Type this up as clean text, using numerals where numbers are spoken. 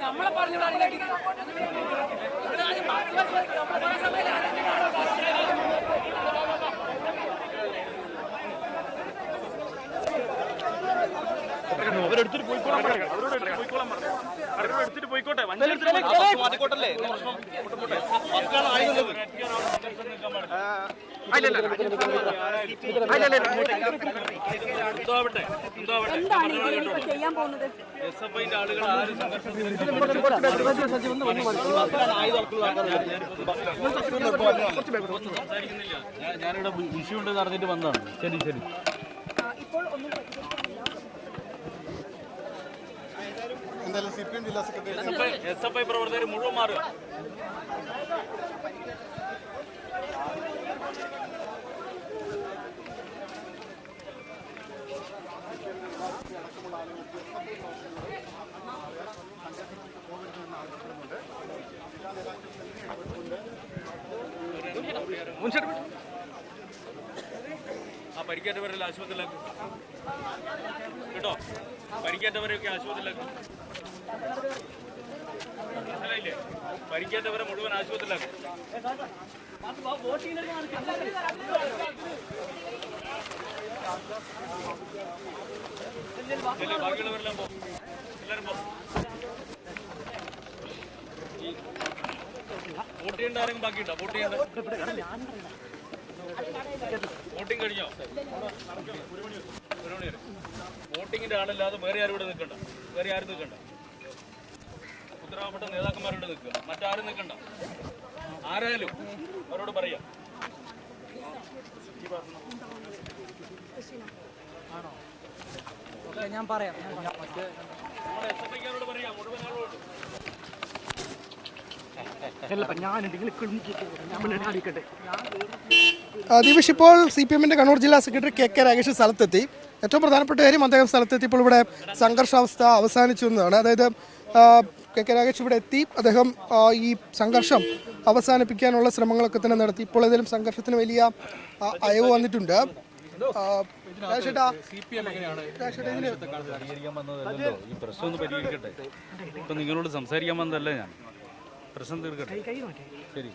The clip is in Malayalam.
നമ്മളെ പറഞ്ഞു അവരെടുത്തിട്ട് പോയിക്കോട്ടെ മാറ്റിക്കോട്ടല്ലേ ചെയ്യാൻ പോകുന്നത് ആളുകൾ ആരും സംസാരിക്കുന്നില്ല. ഞാനിവിടെ ഇഷ്യൂ ഉണ്ടെന്ന് അറിഞ്ഞിട്ട് വന്നതാണ്. ശരി ശരി. ഇപ്പോൾ ഒന്നും SFI പ്രവർത്തകർ മുഴുവൻ മാറുക. ആ പരിക്കേറ്റവരെല്ലാം ആശുപത്രിയിലാക്കും കേട്ടോ. പരിക്കേറ്റവരെയൊക്കെ ആശുപത്രിയിലാക്കും. മനസ്സിലായില്ലേ? പരിക്കേറ്റവരെ മുഴുവൻ ആശുപത്രിയിലാക്കും. ബാക്കിയുള്ളവരെല്ലാം പോകും. എല്ലാവരും പോകും. വോട്ട് ചെയ്യേണ്ട ആരെങ്കിലും ബാക്കിയുണ്ടോ? വോട്ട് ചെയ്യേണ്ട വോട്ടിംഗ് കഴിഞ്ഞോ? ഒരു മണി വരെ വോട്ടിങ്ങിന്റെ ആളല്ലാതെ വേറെ ആരും ഇവിടെ നിൽക്കണ്ട. വേറെ ആരും നിൽക്കണ്ട. ഉത്തരവാദപ്പെട്ട നേതാക്കന്മാരോട് നിൽക്കുക. മറ്റാരും നിൽക്കണ്ട. ആരായാലും അവരോട് പറയാം. ഞാൻ പറയാം. നമ്മുടെ SFIക്കാരോട് പറയാം. മുഴുവൻ ആളോട് ദീപേഷ്, ഇപ്പോൾ CPM-ന്റെ കണ്ണൂർ ജില്ലാ സെക്രട്ടറി KK രാഗേഷ് സ്ഥലത്തെത്തി. ഏറ്റവും പ്രധാനപ്പെട്ട കാര്യം, അദ്ദേഹം സ്ഥലത്തെത്തിയപ്പോൾ ഇവിടെ സംഘർഷാവസ്ഥ അവസാനിച്ചു എന്നതാണ്. അതായത് KK രാഗേഷ് ഇവിടെ എത്തി. അദ്ദേഹം ഈ സംഘർഷം അവസാനിപ്പിക്കാനുള്ള ശ്രമങ്ങളൊക്കെ തന്നെ നടത്തി. ഇപ്പോൾ ഏതെങ്കിലും സംഘർഷത്തിന് വലിയ അയവ് വന്നിട്ടുണ്ട്. ഈ പ്രശ്നം ഒന്ന് പരിഹരിക്കട്ടെ. ഇപ്പൊ നിങ്ങളോട് സംസാരിക്കാൻ വന്നതല്ല ഞാൻ. പ്രശ്നം തീർക്കട്ടെ. ശരി.